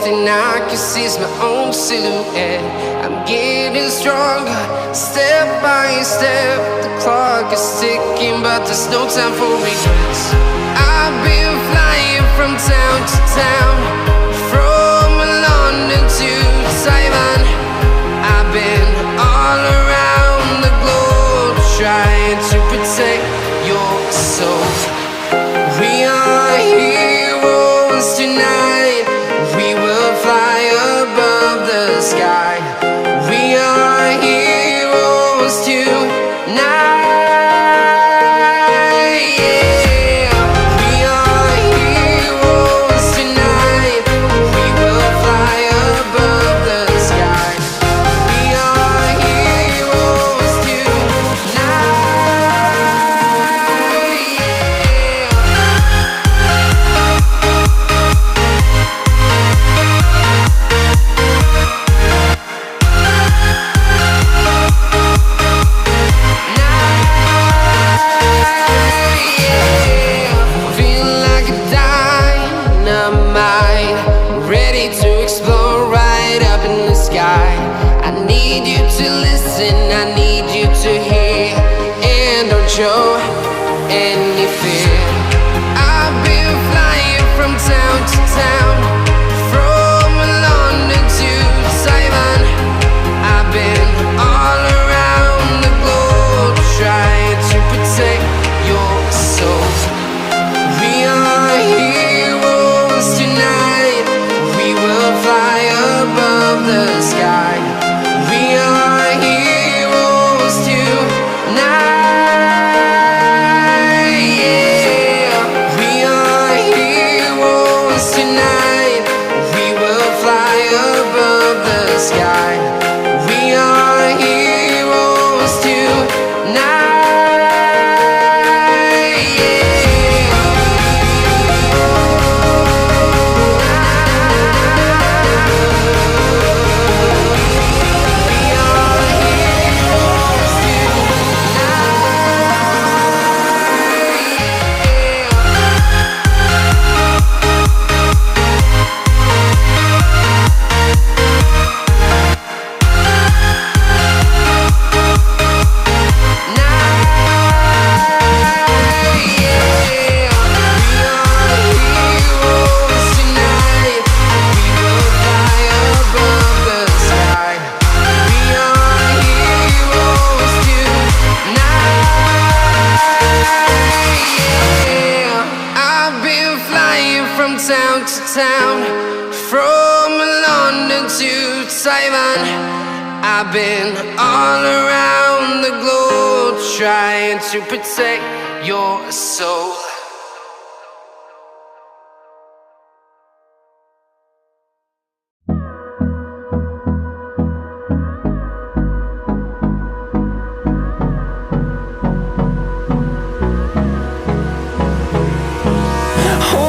thing I can see is my own silhouette. I'm getting stronger, step by step. The clock is ticking, but there's no time for regrets. I've been flying from town to town, from London to Taiwan. I've been all around the globe, trying to protect your soul. We are heroes tonight. We will fly above the sky. We are heroes tonight. Yeah. We are heroes tonight. We will fly above the sky. We are heroes tonight. Ready to explore right up in the sky. I need you to listen, I need you to hear, and don't show any fear. I've been flying from town to town, from London to Taiwan. I've been all around the globe, trying to protect your soul. We are heroes tonight. We will fly above the sky. We are heroes tonight. Yeah. We are heroes tonight. We will fly above the sky. We are heroes tonight. From town to town, from London to Taiwan. I've been all around the globe, trying to protect your soul.